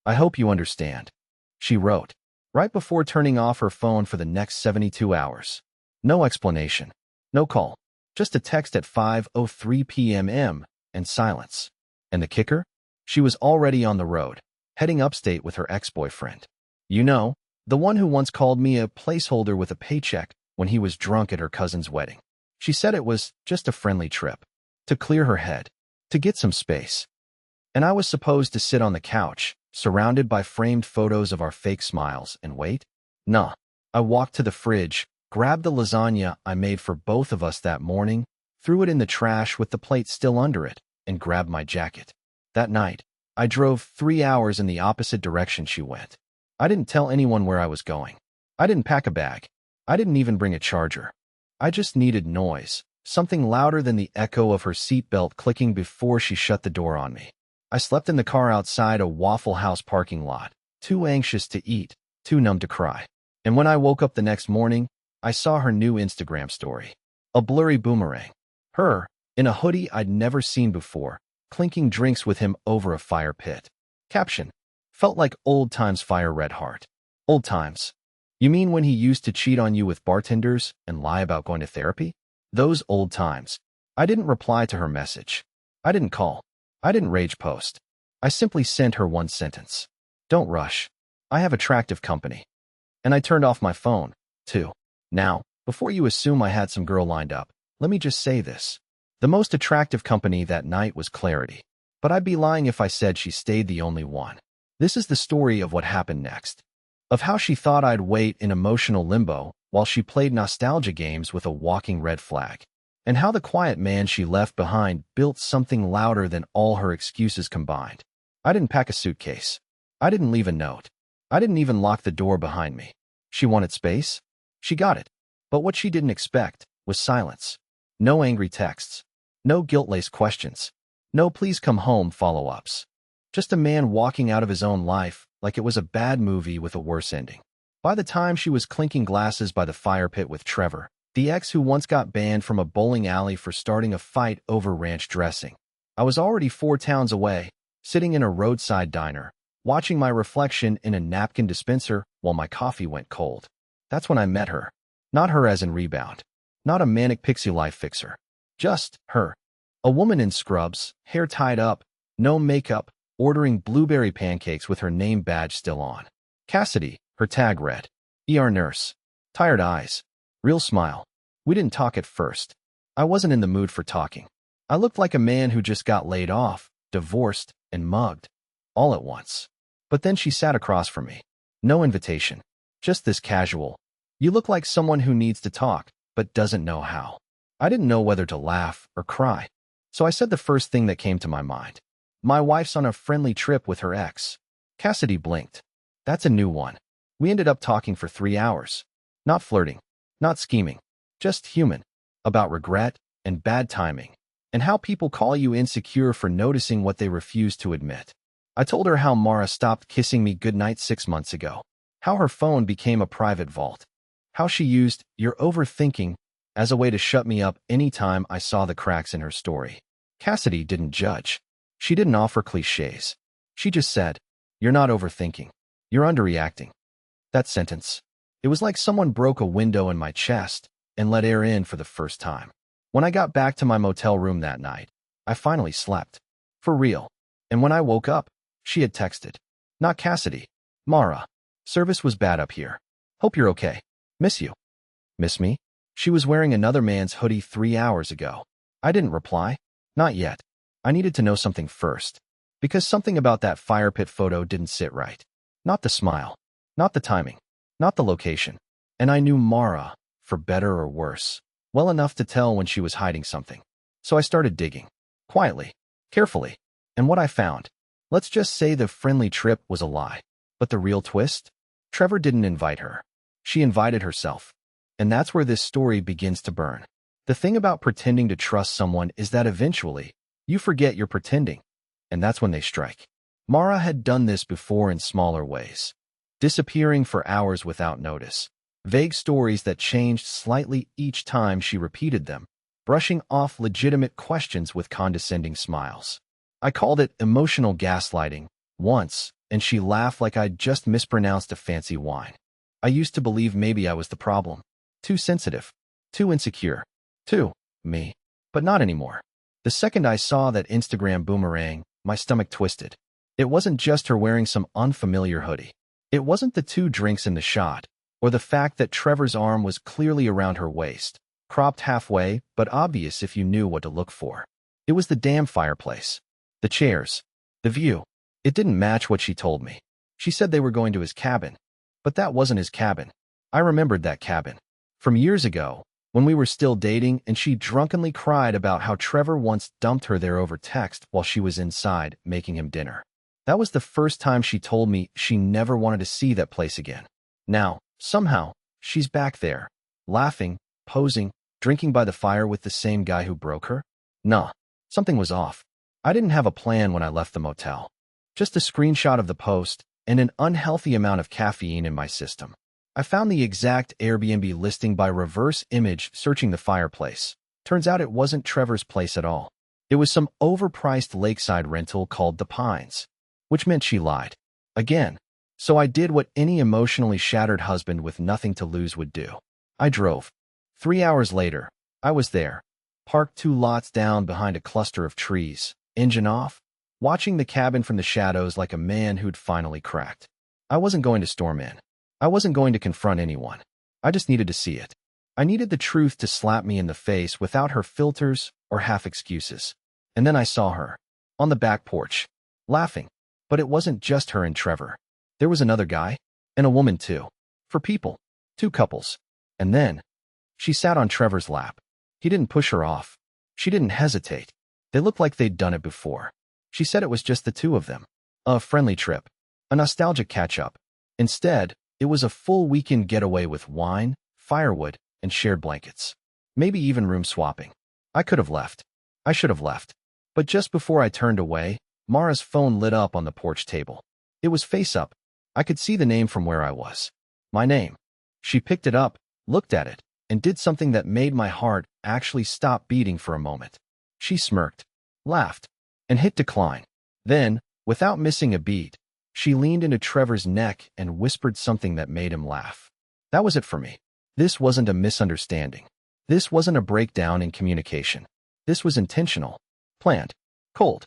I hope you understand, she wrote, right before turning off her phone for the next 72 hours. No explanation. No call. Just a text at 5:03 p.m. and silence. And the kicker? She was already on the road, heading upstate with her ex-boyfriend. You know, the one who once called me a placeholder with a paycheck when he was drunk at her cousin's wedding. She said it was just a friendly trip, to clear her head, to get some space. And I was supposed to sit on the couch, surrounded by framed photos of our fake smiles, and wait? Nah. I walked to the fridge, grabbed the lasagna I made for both of us that morning, threw it in the trash with the plate still under it, and grabbed my jacket. That night, I drove 3 hours in the opposite direction she went. I didn't tell anyone where I was going. I didn't pack a bag. I didn't even bring a charger. I just needed noise, something louder than the echo of her seatbelt clicking before she shut the door on me. I slept in the car outside a Waffle House parking lot, too anxious to eat, too numb to cry. And when I woke up the next morning, I saw her new Instagram story. A blurry boomerang. Her, in a hoodie I'd never seen before, clinking drinks with him over a fire pit. Caption. Felt like old times fire red heart. Old times. You mean when he used to cheat on you with bartenders and lie about going to therapy? Those old times. I didn't reply to her message. I didn't call. I didn't rage post. I simply sent her one sentence. Don't rush. I have attractive company. And I turned off my phone, too. Now, before you assume I had some girl lined up, let me just say this. The most attractive company that night was Clarity. But I'd be lying if I said she stayed the only one. This is the story of what happened next. Of how she thought I'd wait in emotional limbo while she played nostalgia games with a walking red flag. And how the quiet man she left behind built something louder than all her excuses combined. I didn't pack a suitcase. I didn't leave a note. I didn't even lock the door behind me. She wanted space? She got it. But what she didn't expect was silence. No angry texts. No guilt-laced questions. No please come home follow-ups. Just a man walking out of his own life like it was a bad movie with a worse ending. By the time she was clinking glasses by the fire pit with Trevor, the ex who once got banned from a bowling alley for starting a fight over ranch dressing, I was already 4 towns away, sitting in a roadside diner, watching my reflection in a napkin dispenser while my coffee went cold. That's when I met her. Not her as in Rebound. Not a manic pixie life fixer. Just her. A woman in scrubs, hair tied up, no makeup, ordering blueberry pancakes with her name badge still on. Cassidy, her tag read. ER nurse. Tired eyes. Real smile. We didn't talk at first. I wasn't in the mood for talking. I looked like a man who just got laid off, divorced, and mugged. All at once. But then she sat across from me. No invitation. Just this casual. You look like someone who needs to talk, but doesn't know how. I didn't know whether to laugh or cry. So I said the first thing that came to my mind. My wife's on a friendly trip with her ex. Cassidy blinked. That's a new one. We ended up talking for 3 hours. Not flirting. Not scheming. Just human. About regret and bad timing. And how people call you insecure for noticing what they refuse to admit. I told her how Mara stopped kissing me goodnight 6 months ago. How her phone became a private vault. How she used "you're overthinking" as a way to shut me up anytime I saw the cracks in her story. Cassidy didn't judge. She didn't offer cliches. She just said, "You're not overthinking. You're underreacting." That sentence. It was like someone broke a window in my chest and let air in for the first time. When I got back to my motel room that night, I finally slept. For real. And when I woke up, she had texted. Not Cassidy. Mara. Service was bad up here. Hope you're okay. Miss you. Miss me? She was wearing another man's hoodie 3 hours ago. I didn't reply. Not yet. I needed to know something first. Because something about that fire pit photo didn't sit right. Not the smile. Not the timing. Not the location. And I knew Mara, for better or worse, well enough to tell when she was hiding something. So I started digging. Quietly. Carefully. And what I found. Let's just say the friendly trip was a lie. But the real twist? Trevor didn't invite her. She invited herself. And that's where this story begins to burn. The thing about pretending to trust someone is that eventually, you forget you're pretending. And that's when they strike. Mara had done this before in smaller ways. Disappearing for hours without notice. Vague stories that changed slightly each time she repeated them. Brushing off legitimate questions with condescending smiles. I called it emotional gaslighting once, and she laughed like I'd just mispronounced a fancy wine. I used to believe maybe I was the problem. Too sensitive. Too insecure. Too me. But not anymore. The second I saw that Instagram boomerang, my stomach twisted. It wasn't just her wearing some unfamiliar hoodie. It wasn't the 2 drinks in the shot, or the fact that Trevor's arm was clearly around her waist, cropped halfway, but obvious if you knew what to look for. It was the damn fireplace. The chairs. The view. It didn't match what she told me. She said they were going to his cabin. But that wasn't his cabin. I remembered that cabin. From years ago, when we were still dating and she drunkenly cried about how Trevor once dumped her there over text while she was inside making him dinner. That was the first time she told me she never wanted to see that place again. Now, somehow, she's back there, laughing, posing, drinking by the fire with the same guy who broke her. Nah, something was off. I didn't have a plan when I left the motel. Just a screenshot of the post and an unhealthy amount of caffeine in my system. I found the exact Airbnb listing by reverse image searching the fireplace. Turns out it wasn't Trevor's place at all. It was some overpriced lakeside rental called The Pines, which meant she lied. Again. So I did what any emotionally shattered husband with nothing to lose would do. I drove. 3 hours later, I was there, parked 2 lots down behind a cluster of trees, engine off, watching the cabin from the shadows like a man who'd finally cracked. I wasn't going to storm in. I wasn't going to confront anyone. I just needed to see it. I needed the truth to slap me in the face without her filters or half excuses. And then I saw her, on the back porch, laughing. But it wasn't just her and Trevor. There was another guy, and a woman too. For people. 2 couples. And then, she sat on Trevor's lap. He didn't push her off. She didn't hesitate. They looked like they'd done it before. She said it was just the 2 of them. A friendly trip. A nostalgic catch-up. Instead, it was a full weekend getaway with wine, firewood, and shared blankets. Maybe even room swapping. I could have left. I should have left. But just before I turned away, Mara's phone lit up on the porch table. It was face up. I could see the name from where I was. My name. She picked it up, looked at it, and did something that made my heart actually stop beating for a moment. She smirked, laughed, and hit decline. Then, without missing a beat, she leaned into Trevor's neck and whispered something that made him laugh. That was it for me. This wasn't a misunderstanding. This wasn't a breakdown in communication. This was intentional, planned, cold.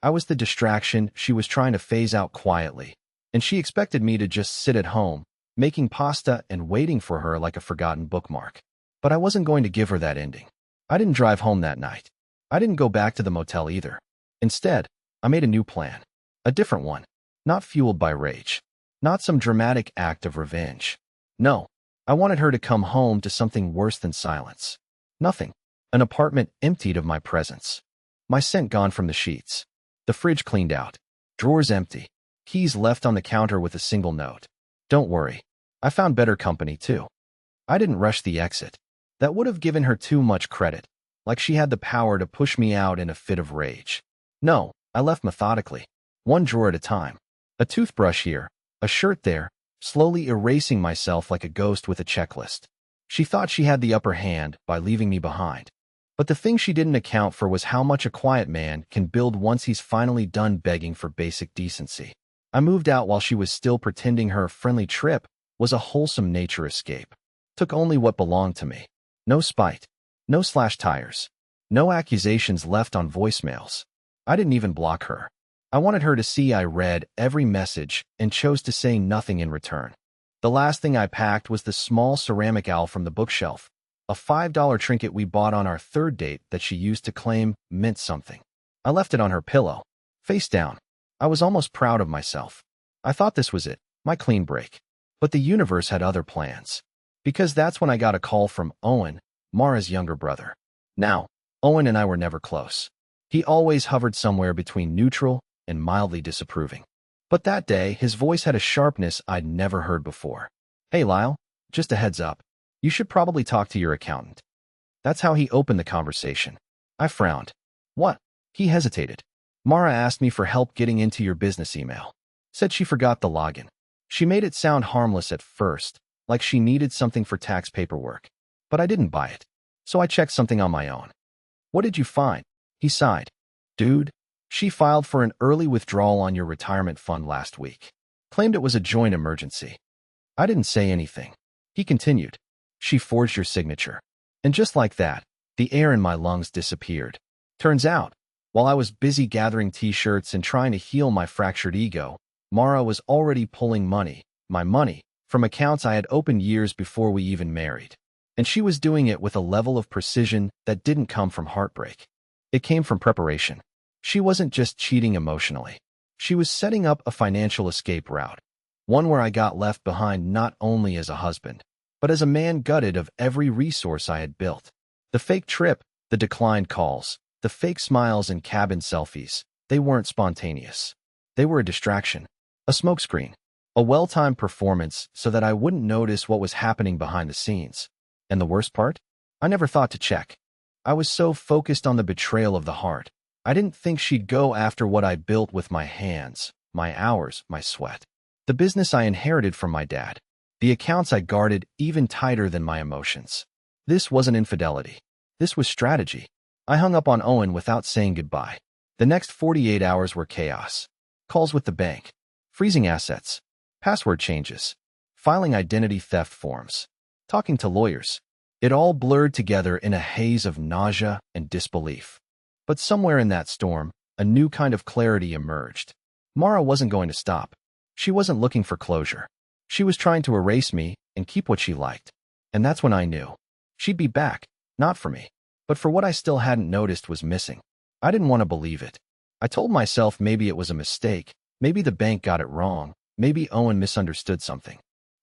I was the distraction she was trying to phase out quietly, and she expected me to just sit at home, making pasta and waiting for her like a forgotten bookmark. But I wasn't going to give her that ending. I didn't drive home that night. I didn't go back to the motel either. Instead, I made a new plan. A different one. Not fueled by rage. Not some dramatic act of revenge. No, I wanted her to come home to something worse than silence. Nothing. An apartment emptied of my presence. My scent gone from the sheets. The fridge cleaned out. Drawers empty. Keys left on the counter with a single note. Don't worry. I found better company too. I didn't rush the exit. That would have given her too much credit, like she had the power to push me out in a fit of rage. No, I left methodically. 1 drawer at a time. A toothbrush here, a shirt there, slowly erasing myself like a ghost with a checklist. She thought she had the upper hand by leaving me behind. But the thing she didn't account for was how much a quiet man can build once he's finally done begging for basic decency. I moved out while she was still pretending her friendly trip was a wholesome nature escape. Took only what belonged to me. No spite. No slash tires. No accusations left on voicemails. I didn't even block her. I wanted her to see I read every message and chose to say nothing in return. The last thing I packed was the small ceramic owl from the bookshelf, a $5 trinket we bought on our 3rd date that she used to claim meant something. I left it on her pillow, face down. I was almost proud of myself. I thought this was it, my clean break. But the universe had other plans. Because that's when I got a call from Owen, Mara's younger brother. Now, Owen and I were never close. He always hovered somewhere between neutral and mildly disapproving. But that day, his voice had a sharpness I'd never heard before. Hey Lyle, just a heads up. You should probably talk to your accountant. That's how he opened the conversation. I frowned. What? He hesitated. Mara asked me for help getting into your business email. Said she forgot the login. She made it sound harmless at first, like she needed something for tax paperwork. But I didn't buy it. So I checked something on my own. What did you find? He sighed. Dude, She filed for an early withdrawal on your retirement fund last week. Claimed it was a joint emergency. I didn't say anything. He continued. She forged your signature. And just like that, the air in my lungs disappeared. Turns out, while I was busy gathering t-shirts and trying to heal my fractured ego, Mara was already pulling money, my money, from accounts I had opened years before we even married. And she was doing it with a level of precision that didn't come from heartbreak. It came from preparation. She wasn't just cheating emotionally. She was setting up a financial escape route, one where I got left behind not only as a husband, but as a man gutted of every resource I had built. The fake trip, the declined calls, the fake smiles and cabin selfies, they weren't spontaneous. They were a distraction, a smokescreen, a well-timed performance so that I wouldn't notice what was happening behind the scenes. And the worst part? I never thought to check. I was so focused on the betrayal of the heart. I didn't think she'd go after what I built with my hands, my hours, my sweat. The business I inherited from my dad. The accounts I guarded even tighter than my emotions. This wasn't infidelity. This was strategy. I hung up on Owen without saying goodbye. The next 48 hours were chaos. Calls with the bank, freezing assets, password changes, filing identity theft forms, talking to lawyers. It all blurred together in a haze of nausea and disbelief. But somewhere in that storm, a new kind of clarity emerged. Mara wasn't going to stop. She wasn't looking for closure. She was trying to erase me and keep what she liked. And that's when I knew. She'd be back, not for me, but for what I still hadn't noticed was missing. I didn't want to believe it. I told myself maybe it was a mistake, maybe the bank got it wrong, maybe Owen misunderstood something.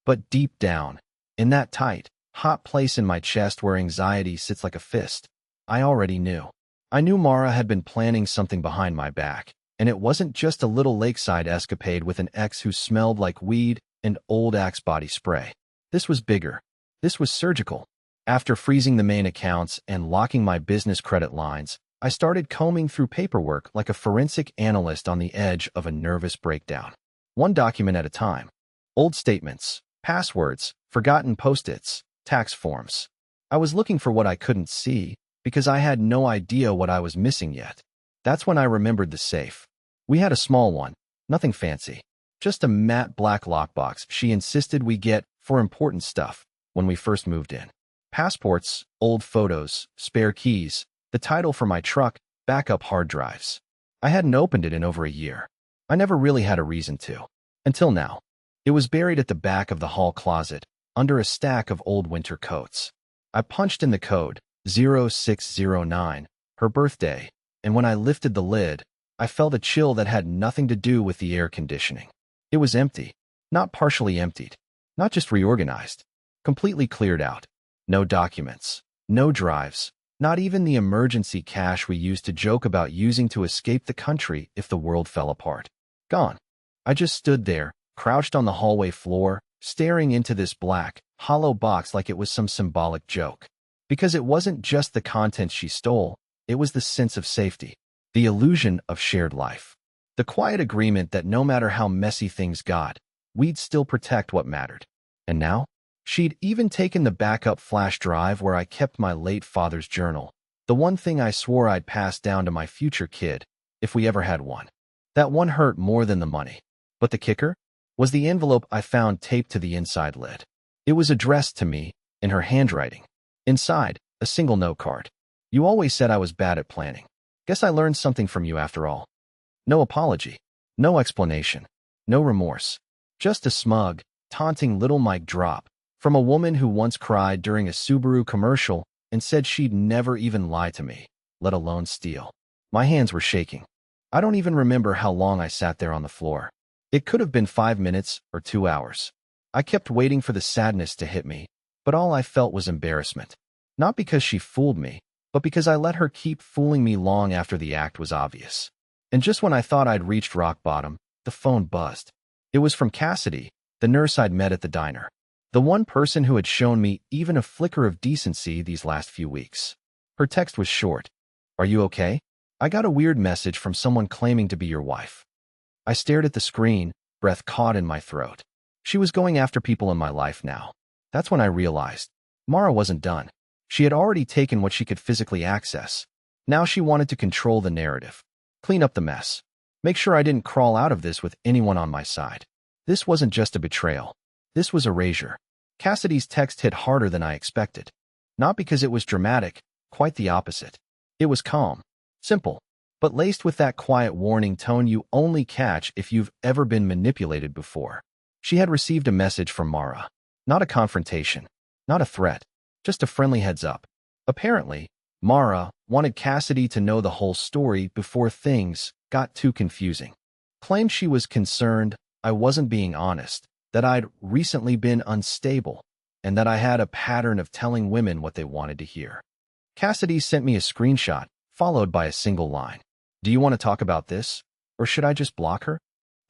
But deep down, in that tight, hot place in my chest where anxiety sits like a fist, I already knew. I knew Mara had been planning something behind my back, and it wasn't just a little lakeside escapade with an ex who smelled like weed and old Axe body spray. This was bigger. This was surgical. After freezing the main accounts and locking my business credit lines, I started combing through paperwork like a forensic analyst on the edge of a nervous breakdown. One document at a time. Old statements, passwords, forgotten post-its, tax forms. I was looking for what I couldn't see, because I had no idea what I was missing yet. That's when I remembered the safe. We had a small one, nothing fancy, just a matte black lockbox she insisted we get for important stuff when we first moved in. Passports, old photos, spare keys, the title for my truck, backup hard drives. I hadn't opened it in over a year. I never really had a reason to. Until now. It was buried at the back of the hall closet, under a stack of old winter coats. I punched in the code, 0609, her birthday, and when I lifted the lid, I felt a chill that had nothing to do with the air conditioning. It was empty, not partially emptied, not just reorganized, completely cleared out. No documents, no drives, not even the emergency cash we used to joke about using to escape the country if the world fell apart. Gone. I just stood there, crouched on the hallway floor, staring into this black, hollow box like it was some symbolic joke. Because it wasn't just the contents she stole, it was the sense of safety, the illusion of shared life, the quiet agreement that no matter how messy things got, we'd still protect what mattered. And now? She'd even taken the backup flash drive where I kept my late father's journal, the one thing I swore I'd pass down to my future kid, if we ever had one. That one hurt more than the money. But the kicker? Was the envelope I found taped to the inside lid. It was addressed to me, in her handwriting. Inside, a single note card. You always said I was bad at planning. Guess I learned something from you after all. No apology. No explanation. No remorse. Just a smug, taunting little mic drop from a woman who once cried during a Subaru commercial and said she'd never even lie to me, let alone steal. My hands were shaking. I don't even remember how long I sat there on the floor. It could have been 5 minutes or 2 hours. I kept waiting for the sadness to hit me, but all I felt was embarrassment. Not because she fooled me, but because I let her keep fooling me long after the act was obvious. And just when I thought I'd reached rock bottom, the phone buzzed. It was from Cassidy, the nurse I'd met at the diner. The one person who had shown me even a flicker of decency these last few weeks. Her text was short. Are you okay? I got a weird message from someone claiming to be your wife. I stared at the screen, breath caught in my throat. She was going after people in my life now. That's when I realized. Mara wasn't done. She had already taken what she could physically access. Now she wanted to control the narrative. Clean up the mess. Make sure I didn't crawl out of this with anyone on my side. This wasn't just a betrayal. This was erasure. Cassidy's text hit harder than I expected. Not because it was dramatic, quite the opposite. It was calm, simple, but laced with that quiet warning tone you only catch if you've ever been manipulated before. She had received a message from Mara. Not a confrontation, not a threat, just a friendly heads up. Apparently, Mara wanted Cassidy to know the whole story before things got too confusing. Claimed she was concerned I wasn't being honest, that I'd recently been unstable, and that I had a pattern of telling women what they wanted to hear. Cassidy sent me a screenshot, followed by a single line. Do you want to talk about this? Or should I just block her?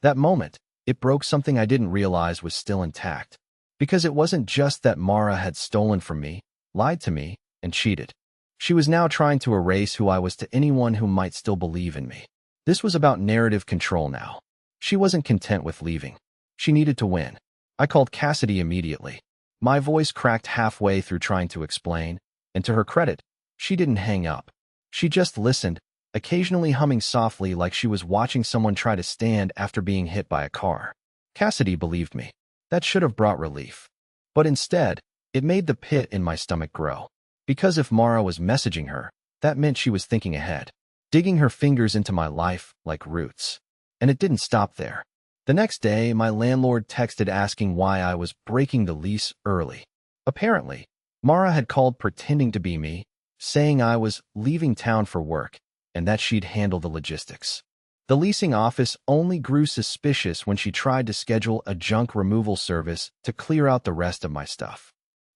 That moment, it broke something I didn't realize was still intact. Because it wasn't just that Mara had stolen from me, lied to me, and cheated. She was now trying to erase who I was to anyone who might still believe in me. This was about narrative control now. She wasn't content with leaving. She needed to win. I called Cassidy immediately. My voice cracked halfway through trying to explain, and to her credit, she didn't hang up. She just listened, occasionally humming softly like she was watching someone try to stand after being hit by a car. Cassidy believed me. That should have brought relief. But instead, it made the pit in my stomach grow. Because if Mara was messaging her, that meant she was thinking ahead, digging her fingers into my life like roots. And it didn't stop there. The next day, my landlord texted asking why I was breaking the lease early. Apparently, Mara had called pretending to be me, saying I was leaving town for work, and that she'd handle the logistics. The leasing office only grew suspicious when she tried to schedule a junk removal service to clear out the rest of my stuff.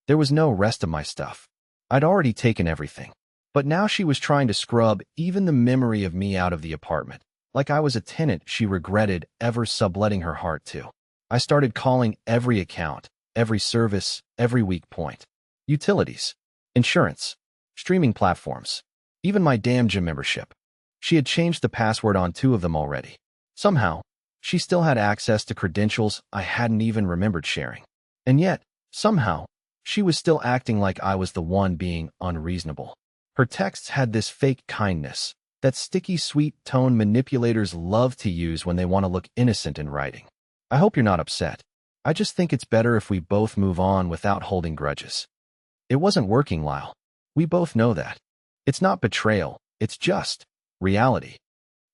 There was no rest of my stuff. I'd already taken everything. But now she was trying to scrub even the memory of me out of the apartment, like I was a tenant she regretted ever subletting her heart to. I started calling every account, every service, every weak point. Utilities, insurance, streaming platforms, even my damn gym membership. She had changed the password on 2 of them already. Somehow, she still had access to credentials I hadn't even remembered sharing. And yet, somehow, she was still acting like I was the one being unreasonable. Her texts had this fake kindness, that sticky sweet tone manipulators love to use when they want to look innocent in writing. I hope you're not upset. I just think it's better if we both move on without holding grudges. It wasn't working, Lyle. We both know that. It's not betrayal, it's just reality.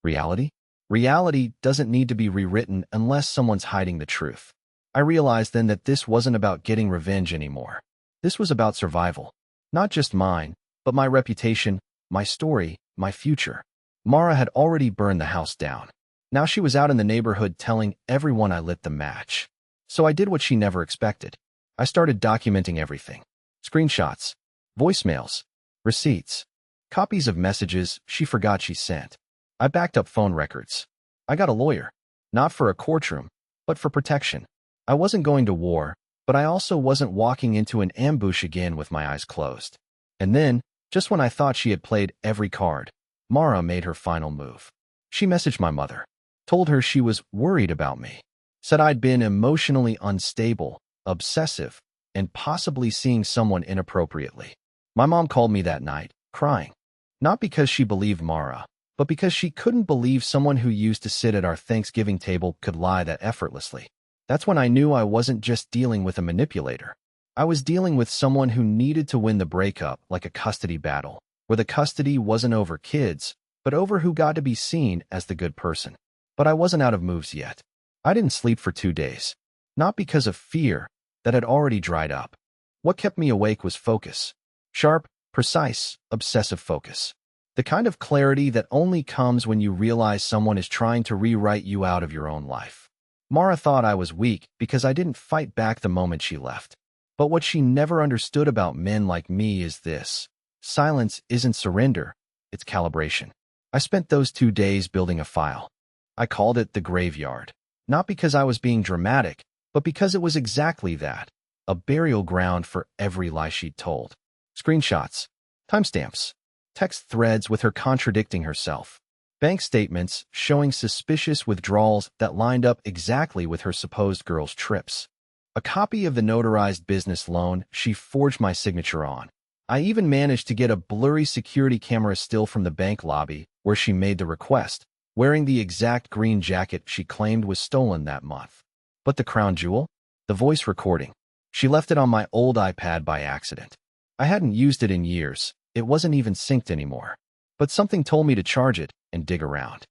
Reality? Reality doesn't need to be rewritten unless someone's hiding the truth. I realized then that this wasn't about getting revenge anymore. This was about survival. Not just mine, but my reputation, my story, my future. Mara had already burned the house down. Now she was out in the neighborhood telling everyone I lit the match. So I did what she never expected. I started documenting everything. Screenshots, voicemails, receipts, copies of messages she forgot she sent. I backed up phone records. I got a lawyer. Not for a courtroom, but for protection. I wasn't going to war, but I also wasn't walking into an ambush again with my eyes closed. And then, just when I thought she had played every card, Mara made her final move. She messaged my mother, told her she was worried about me, said I'd been emotionally unstable, obsessive, and possibly seeing someone inappropriately. My mom called me that night, crying. Not because she believed Mara, but because she couldn't believe someone who used to sit at our Thanksgiving table could lie that effortlessly. That's when I knew I wasn't just dealing with a manipulator. I was dealing with someone who needed to win the breakup like a custody battle, where the custody wasn't over kids, but over who got to be seen as the good person. But I wasn't out of moves yet. I didn't sleep for 2 days. Not because of fear that had already dried up. What kept me awake was focus. Sharp, precise, obsessive focus. The kind of clarity that only comes when you realize someone is trying to rewrite you out of your own life. Mara thought I was weak because I didn't fight back the moment she left. But what she never understood about men like me is this. Silence isn't surrender, it's calibration. I spent those 2 days building a file. I called it the graveyard. Not because I was being dramatic, but because it was exactly that. A burial ground for every lie she'd told. Screenshots, timestamps, text threads with her contradicting herself. Bank statements showing suspicious withdrawals that lined up exactly with her supposed girls' trips. A copy of the notarized business loan she forged my signature on. I even managed to get a blurry security camera still from the bank lobby where she made the request, wearing the exact green jacket she claimed was stolen that month. But the crown jewel? The voice recording. She left it on my old iPad by accident. I hadn't used it in years. It wasn't even synced anymore. But something told me to charge it and dig around.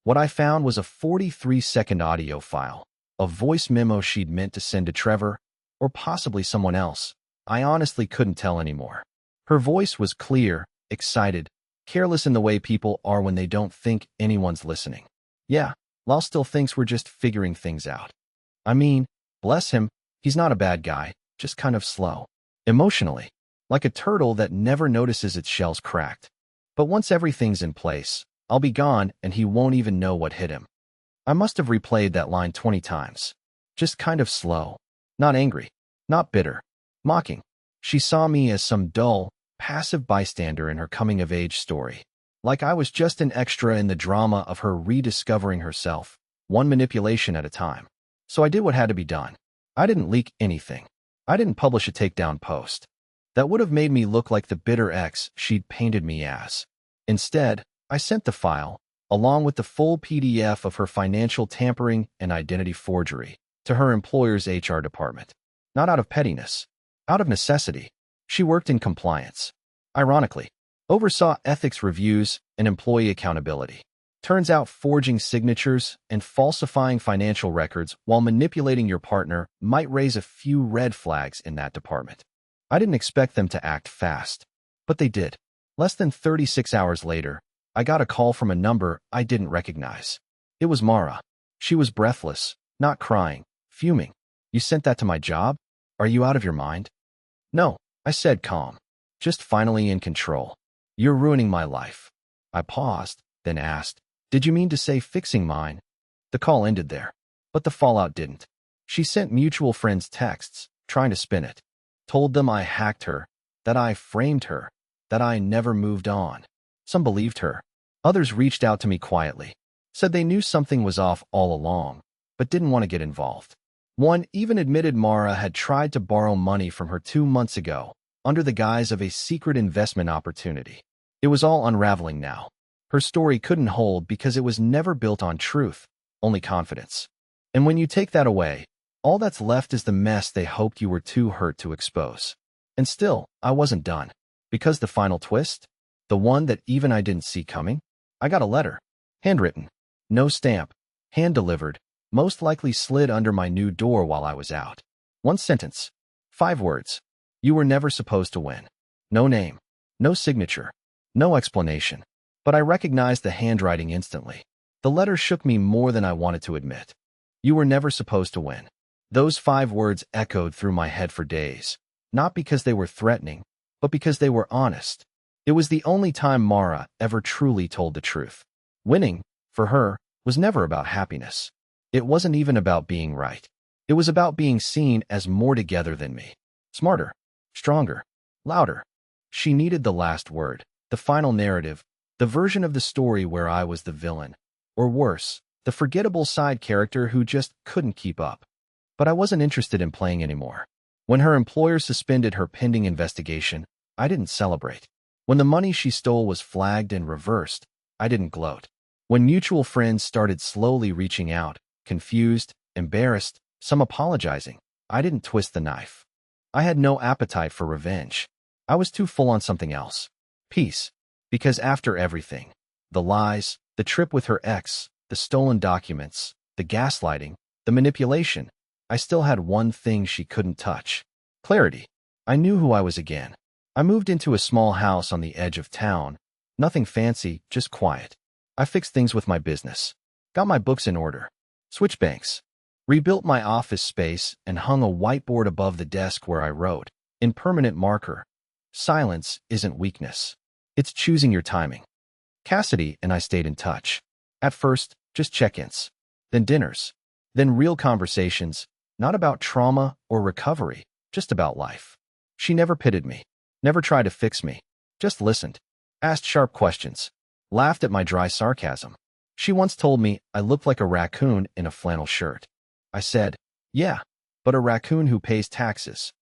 What I found was a 43-second audio file, a voice memo she'd meant to send to Trevor, or possibly someone else. I honestly couldn't tell anymore. Her voice was clear, excited, careless in the way people are when they don't think anyone's listening. Yeah, Lyle still thinks we're just figuring things out. I mean, bless him, he's not a bad guy, just kind of slow. Emotionally. Like a turtle that never notices its shell's cracked. But once everything's in place, I'll be gone and he won't even know what hit him. I must have replayed that line 20 times. Just kind of slow. Not angry. Not bitter. Mocking. She saw me as some dull, passive bystander in her coming-of-age story. Like I was just an extra in the drama of her rediscovering herself, one manipulation at a time. So I did what had to be done. I didn't leak anything. I didn't publish a takedown post. That would have made me look like the bitter ex she'd painted me as. Instead, I sent the file, along with the full PDF of her financial tampering and identity forgery, to her employer's HR department. Not out of pettiness. Out of necessity. She worked in compliance. Ironically, oversaw ethics reviews and employee accountability. Turns out forging signatures and falsifying financial records while manipulating your partner might raise a few red flags in that department. I didn't expect them to act fast, but they did. Less than 36 hours later, I got a call from a number I didn't recognize. It was Mara. She was breathless, not crying, fuming. "You sent that to my job? Are you out of your mind?" "No," I said, calm. "Just finally in control. You're ruining my life." I paused, then asked, "Did you mean to say fixing mine?" The call ended there, but the fallout didn't. She sent mutual friends texts, trying to spin it. Told them I hacked her, that I framed her, that I never moved on. Some believed her. Others reached out to me quietly, said they knew something was off all along, but didn't want to get involved. One even admitted Mara had tried to borrow money from her 2 months ago, under the guise of a secret investment opportunity. It was all unraveling now. Her story couldn't hold because it was never built on truth, only confidence. And when you take that away, all that's left is the mess they hoped you were too hurt to expose. And still, I wasn't done. Because the final twist, the one that even I didn't see coming, I got a letter. Handwritten. No stamp. Hand-delivered. Most likely slid under my new door while I was out. One sentence. 5 words. "You were never supposed to win." No name. No signature. No explanation. But I recognized the handwriting instantly. The letter shook me more than I wanted to admit. "You were never supposed to win." Those 5 words echoed through my head for days, not because they were threatening, but because they were honest. It was the only time Mara ever truly told the truth. Winning, for her, was never about happiness. It wasn't even about being right. It was about being seen as more together than me. Smarter, stronger, louder. She needed the last word, the final narrative, the version of the story where I was the villain, or worse, the forgettable side character who just couldn't keep up. But I wasn't interested in playing anymore. When her employer suspended her pending investigation, I didn't celebrate. When the money she stole was flagged and reversed, I didn't gloat. When mutual friends started slowly reaching out, confused, embarrassed, some apologizing, I didn't twist the knife. I had no appetite for revenge. I was too full on something else. Peace. Because after everything, the lies, the trip with her ex, the stolen documents, the gaslighting, the manipulation, I still had one thing she couldn't touch. Clarity. I knew who I was again. I moved into a small house on the edge of town. Nothing fancy, just quiet. I fixed things with my business. Got my books in order. Switched banks. Rebuilt my office space and hung a whiteboard above the desk where I wrote, in permanent marker, "Silence isn't weakness. It's choosing your timing." Cassidy and I stayed in touch. At first, just check-ins. Then dinners. Then real conversations. Not about trauma or recovery, just about life. She never pitted me, never tried to fix me, just listened, asked sharp questions, laughed at my dry sarcasm. She once told me I looked like a raccoon in a flannel shirt. I said, "Yeah, but a raccoon who pays taxes."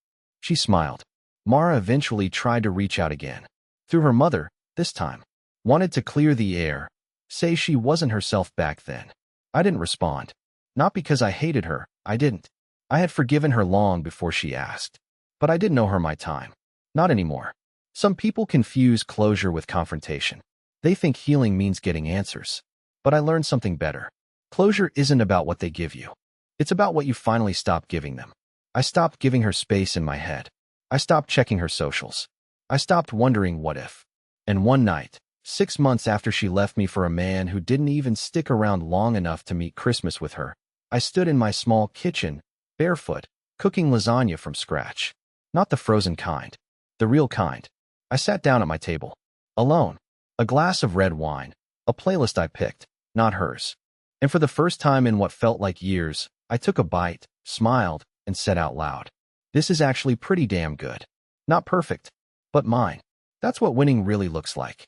She smiled. Mara eventually tried to reach out again. Through her mother, this time. Wanted to clear the air, say she wasn't herself back then. I didn't respond. Not because I hated her, I didn't. I had forgiven her long before she asked. But I didn't know her my time. Not anymore. Some people confuse closure with confrontation. They think healing means getting answers. But I learned something better. Closure isn't about what they give you. It's about what you finally stop giving them. I stopped giving her space in my head. I stopped checking her socials. I stopped wondering what if. And one night, 6 months after she left me for a man who didn't even stick around long enough to meet Christmas with her, I stood in my small kitchen, barefoot, cooking lasagna from scratch. Not the frozen kind. The real kind. I sat down at my table. Alone. A glass of red wine. A playlist I picked, not hers. And for the first time in what felt like years, I took a bite, smiled, and said out loud, "This is actually pretty damn good. Not perfect, but mine." That's what winning really looks like.